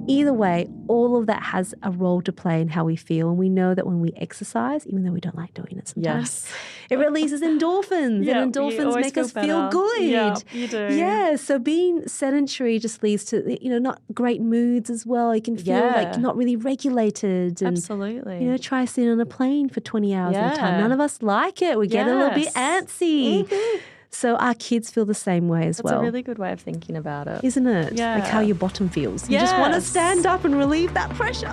either way, all of that has a role to play in how we feel. And we know that when we exercise, even though we don't like doing it sometimes, it releases endorphins. And endorphins make us feel good. Yeah, you do. Yeah. So being sedentary just leads to, not great moods as well. You can feel like not really regulated. And, absolutely. Try sitting on a plane for 20 hours at a time. None of us like it. We get a little bit antsy. Mm-hmm. So our kids feel the same way as well. That's a really good way of thinking about it. Isn't it? Yeah. Like how your bottom feels. You just want to stand up and relieve that pressure.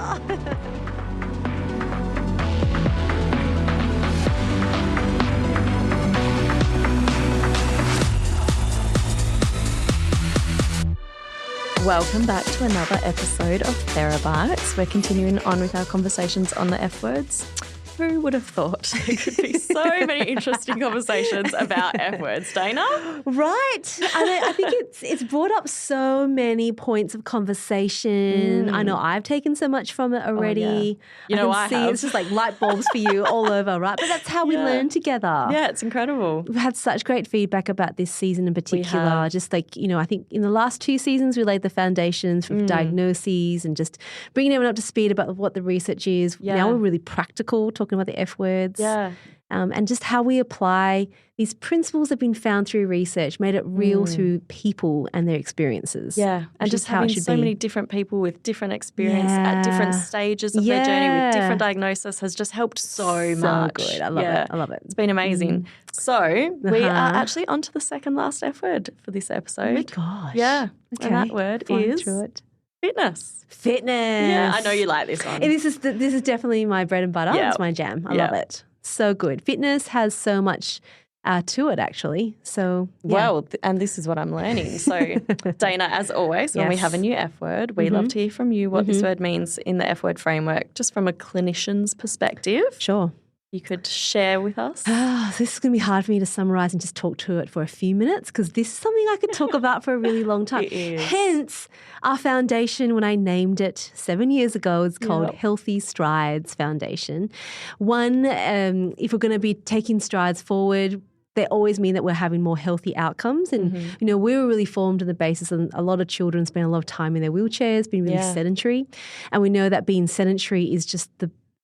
Welcome back to another episode of Therabytes. We're continuing on with our conversations on the F words. Who would have thought there could be so many interesting conversations about F words, Dana? Right. I think it's brought up so many points of conversation. I know I've taken so much from it already. I have. It's just like light bulbs for you all over, right? But that's how we learn together. Yeah, it's incredible. We've had such great feedback about this season in particular. Just like, I think in the last 2 seasons we laid the foundations for diagnoses and just bringing everyone up to speed about what the research is. Yeah. Now we're really practical, talking about the F words. Yeah. And just how we apply these principles that have been found through research, made it real through people and their experiences. Yeah, and just having so many different people with different experience at different stages of their journey with different diagnosis has just helped so much. Good. I love it. I love it. It's been amazing. So we are actually on to the second last F word for this episode. Oh my gosh. Yeah. Okay. And that word is fitness. Fitness. Yeah, I know you like this one. This is definitely my bread and butter. It's my jam. I love it. So good. Fitness has so much to it, actually. So, well, and this is what I'm learning. So, Dana, as always, when we have a new F word, we love to hear from you what this word means in the F word framework, just from a clinician's perspective. Sure. You could share with us? This is going to be hard for me to summarise and just talk to it for a few minutes because this is something I could talk about for a really long time. It is. Hence, our foundation, when I named it 7 years ago, is called Healthy Strides Foundation. One, if we're going to be taking strides forward, they always mean that we're having more healthy outcomes. And, we were really formed on the basis of a lot of children spend a lot of time in their wheelchairs, being really sedentary. And we know that being sedentary is just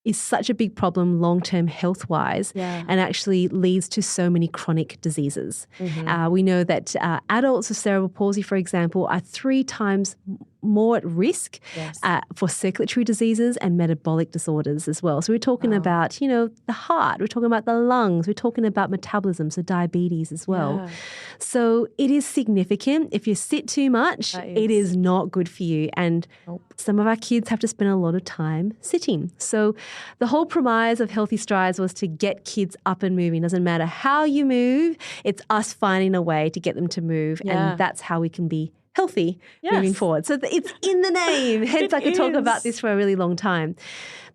is such a big problem long-term health-wise and actually leads to so many chronic diseases. We know that adults with cerebral palsy, for example, are 3 times more at risk for circulatory diseases and metabolic disorders as well. So we're talking about, the heart, we're talking about the lungs, we're talking about metabolism, so diabetes as well. Yeah. So it is significant. If you sit too much, it is not good for you. And some of our kids have to spend a lot of time sitting. So the whole premise of Healthy Strides was to get kids up and moving. Doesn't matter how you move, it's us finding a way to get them to move. Yeah. And that's how we can be healthy moving forward. So it's in the name. Hence, I could talk about this for a really long time.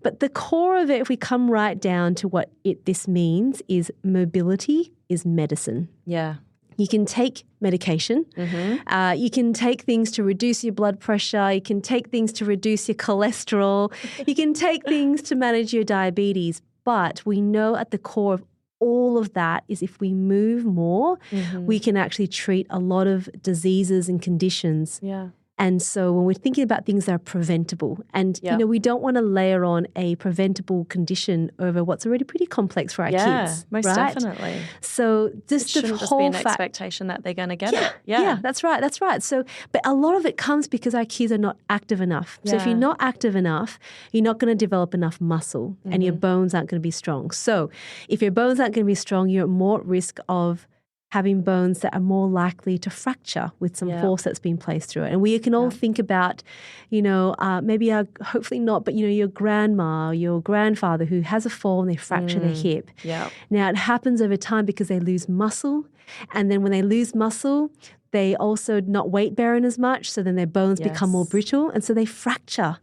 But the core of it, if we come right down to what this means, is mobility is medicine. Yeah. You can take medication. You can take things to reduce your blood pressure. You can take things to reduce your cholesterol. You can take things to manage your diabetes. But we know at the core of all of that is if we move more, we can actually treat a lot of diseases and conditions. Yeah. And so when we're thinking about things that are preventable, and we don't want to layer on a preventable condition over what's already pretty complex for our kids. Most definitely. So just it shouldn't just be an expectation that they're going to get it. Yeah, that's right. That's right. So, but a lot of it comes because our kids are not active enough. So if you're not active enough, you're not going to develop enough muscle, and your bones aren't going to be strong. So if your bones aren't going to be strong, you're at more at risk of having bones that are more likely to fracture with some force that's been placed through it. And we can all think about, maybe hopefully not, but, your grandma, your grandfather who has a fall and they fracture their hip. Yeah. Now, it happens over time because they lose muscle. And then when they lose muscle, they also not weight bearing as much. So then their bones become more brittle. And so they fracture.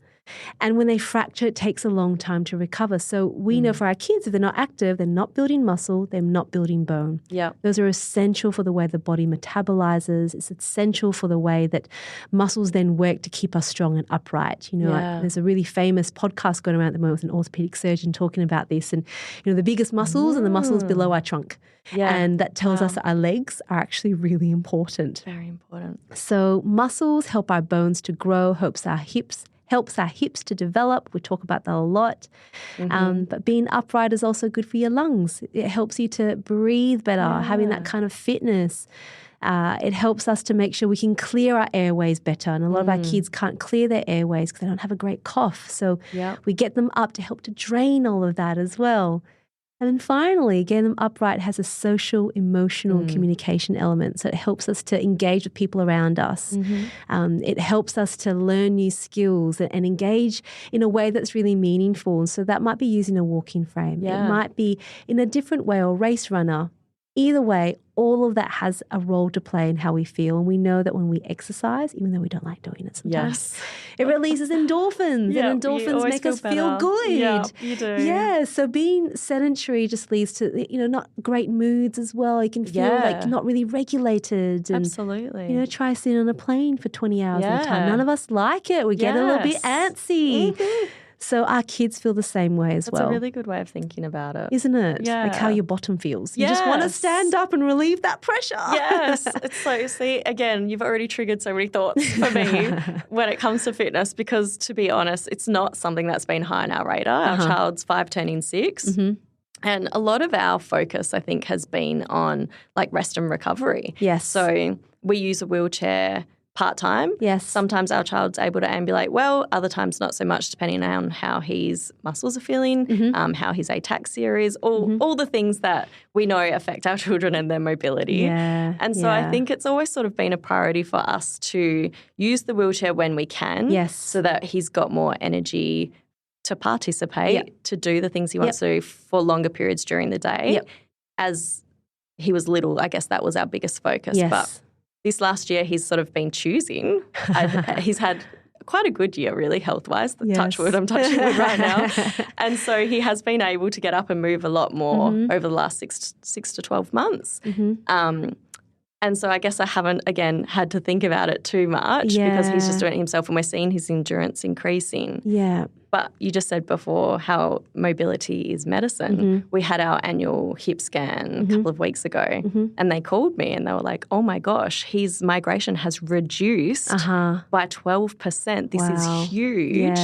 And when they fracture, it takes a long time to recover. So we know for our kids, if they're not active, they're not building muscle, they're not building bone. Yeah. Those are essential for the way the body metabolizes. It's essential for the way that muscles then work to keep us strong and upright. There's a really famous podcast going around at the moment with an orthopedic surgeon talking about this. And, the biggest muscles are the muscles below our trunk. Yeah. And that tells us that our legs are actually really important. Very important. So muscles help our bones to grow, helps our hips, helps our hips to develop. We talk about that a lot. But being upright is also good for your lungs. It helps you to breathe better, having that kind of fitness. It helps us to make sure we can clear our airways better. And a lot of our kids can't clear their airways because they don't have a great cough. So we get them up to help to drain all of that as well. And then finally, getting them upright has a social, emotional communication element. So it helps us to engage with people around us. It helps us to learn new skills and engage in a way that's really meaningful. And so that might be using a walking frame. It might be in a different way, or race runner. Either way, all of that has a role to play in how we feel. And we know that when we exercise, even though we don't like doing it sometimes, it releases endorphins. And endorphins make us feel good. Yeah, you do. Yeah, so being sedentary just leads to, not great moods as well. You can feel like not really regulated. And, absolutely. Try sitting on a plane for 20 hours at a time. None of us like it. We get a little bit antsy. So our kids feel the same way as well. That's a really good way of thinking about it. Isn't it? Yeah. Like how your bottom feels. You just want to stand up and relieve that pressure. Yes. It's so, see, again, you've already triggered so many thoughts for me when it comes to fitness, because to be honest, it's not something that's been high on our radar. Our child's 5 turning 6. And a lot of our focus, I think, has been on like rest and recovery. Yes. So we use a wheelchair part-time. Yes. Sometimes our child's able to ambulate well, other times not so much, depending on how his muscles are feeling, how his ataxia is, all the things that we know affect our children and their mobility. Yeah. And so I think it's always sort of been a priority for us to use the wheelchair when we can, so that he's got more energy to participate, to do the things he wants to do for longer periods during the day. As he was little, I guess that was our biggest focus. But this last year, he's sort of been choosing. He's had quite a good year, really, health-wise. Touch wood, I'm touching wood right now. And so he has been able to get up and move a lot more over the last 6 to 12 months. And so I guess I haven't, again, had to think about it too much because he's just doing it himself, and we're seeing his endurance increasing. But you just said before how mobility is medicine. We had our annual hip scan a couple of weeks ago, and they called me and they were like, oh my gosh, his migration has reduced by 12%. This is huge.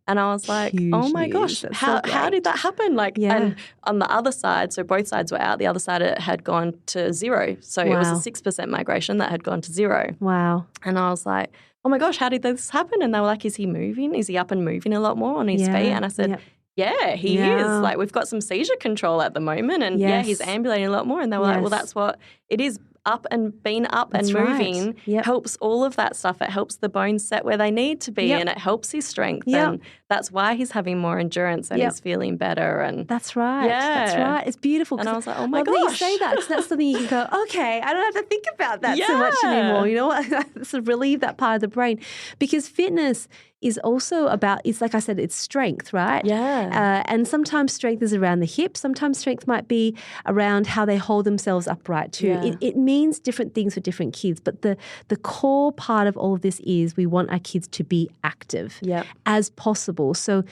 And I was like, oh my gosh, how did that happen? And on the other side, so both sides were out, the other side it had gone to 0. So it was a 6% migration that had gone to 0. Wow. And I was like, oh my gosh, how did this happen? And they were like, is he moving? Is he up and moving a lot more on his feet? And I said, yeah, he is. Like, we've got some seizure control at the moment, and he's ambulating a lot more. And they were like, well, that's what it is. Up and being up and moving helps all of that stuff. It helps the bones set where they need to be, and it helps his strength. And that's why he's having more endurance and he's feeling better. And that's right. That's right. It's beautiful. And I was like, oh my gosh. You say that, because that's something you can go, okay, I don't have to think about that so much anymore. You know what? So relieve that part of the brain, because fitness is also about, it's like I said, it's strength, right? And sometimes strength is around the hips. Sometimes strength might be around how they hold themselves upright too. It means different things for different kids. But the core part of all of this is we want our kids to be active as possible. So,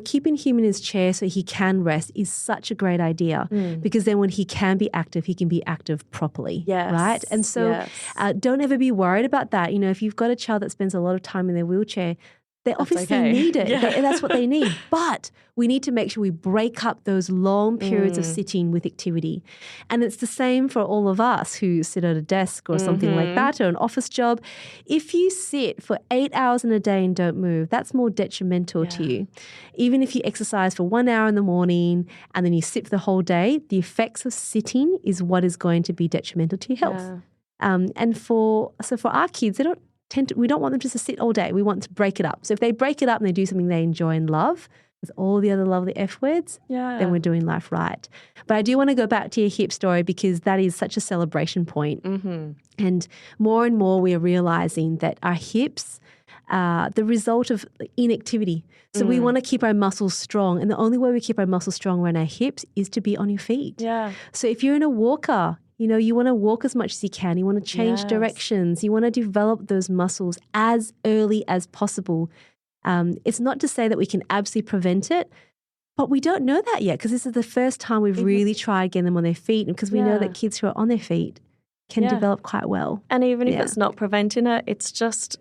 keeping him in his chair so he can rest is such a great idea, because then when he can be active properly, right? And so don't ever be worried about that. If you've got a child that spends a lot of time in their wheelchair, they obviously need it. That's what they need. But we need to make sure we break up those long periods of sitting with activity. And it's the same for all of us who sit at a desk or something like that, or an office job. If you sit for 8 hours in a day and don't move, that's more detrimental to you. Even if you exercise for 1 hour in the morning and then you sit for the whole day, the effects of sitting is what is going to be detrimental to your health. And for our kids, we don't want them just to sit all day. We want to break it up. So if they break it up and they do something they enjoy and love, with all the other lovely F words, then we're doing life right. But I do want to go back to your hip story, because that is such a celebration point. And more we are realizing that our hips are the result of inactivity. So we want to keep our muscles strong. And the only way we keep our muscles strong around our hips is to be on your feet. So if you're in a walker, you want to walk as much as you can. You want to change directions. You want to develop those muscles as early as possible. It's not to say that we can absolutely prevent it, but we don't know that yet, because this is the first time we've really tried getting them on their feet, because we know that kids who are on their feet can develop quite well. And even if it's not preventing it, it's just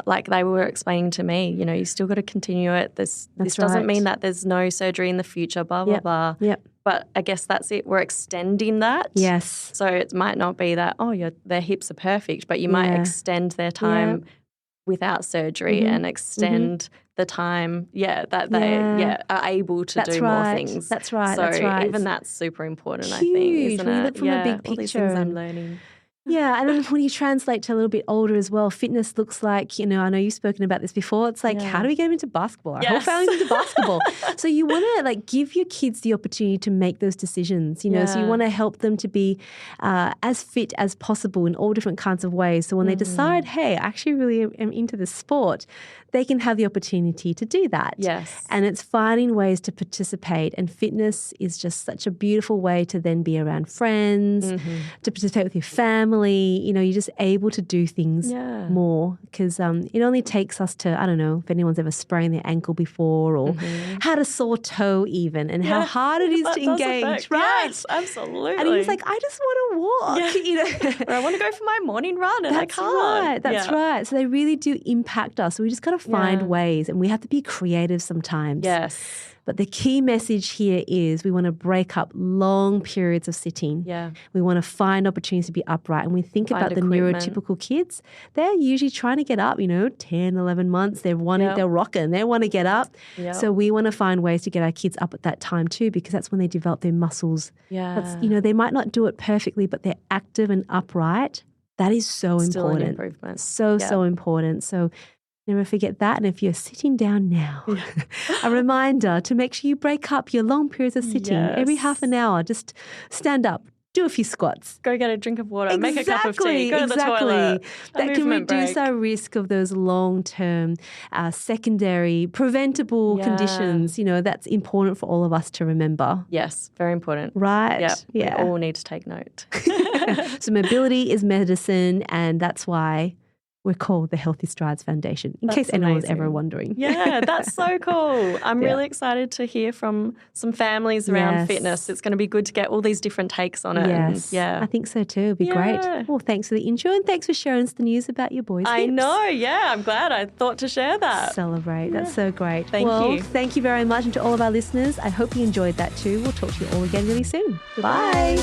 like they were explaining to me, you know, you still got to continue it. This doesn't mean that there's no surgery in the future, blah, blah, blah. Yep. But I guess that's it. We're extending that. Yes. So it might not be that, their hips are perfect, but you might extend their time without surgery and extend the time, that they are able to do more things. That's right. So even that's super important, Huge. I think, isn't when it? you look from a big picture. All these things I'm learning. Yeah, and then when you translate to a little bit older as well, fitness looks like, you know, I know you've spoken about this before. It's like, how do we get them into basketball? Our whole family's into basketball. So you want to like give your kids the opportunity to make those decisions, you know, so you want to help them to be as fit as possible in all different kinds of ways. So when they decide, hey, I actually really am into this sport, they can have the opportunity to do that. Yes. And it's finding ways to participate. And fitness is just such a beautiful way to then be around friends, to participate with your family. You know, you're just able to do things more because it only takes us to, I don't know if anyone's ever sprained their ankle before or had a sore toe even and how hard it is to engage. Right? Yes, absolutely. And he's like, I just want to walk. You know? Or I want to go for my morning run and I can't. That's right. So they really do impact us. So we just got to find ways and we have to be creative sometimes. Yes. But the key message here is we want to break up long periods of sitting. Yeah. We want to find opportunities to be upright. And we think about the neurotypical kids, they're usually trying to get up, you know, 10, 11 months. They're rocking. They want to get up. Yep. So we want to find ways to get our kids up at that time too because that's when they develop their muscles. Yeah. That's, you know, they might not do it perfectly, but they're active and upright. That is so Still important. An improvement. So important. So never forget that. And if you're sitting down now, a reminder to make sure you break up your long periods of sitting. Every half an hour, just stand up, do a few squats. Go get a drink of water, make a cup of tea, go to the toilet. That can reduce our risk of those long-term, secondary, preventable conditions. You know, that's important for all of us to remember. Yes, very important. Right? Yeah. We all need to take note. So mobility is medicine, and that's why we're called the Healthy Strides Foundation, in case anyone was ever wondering. Yeah, that's so cool. I'm really excited to hear from some families around fitness. It's going to be good to get all these different takes on it. Yes, I think so too. It'd be great. Well, thanks for the intro and thanks for sharing us the news about your boys' hips. I know, I'm glad I thought to share that. Celebrate. That's so great. Thank you. Thank you very much. And to all of our listeners, I hope you enjoyed that too. We'll talk to you all again really soon. Goodbye.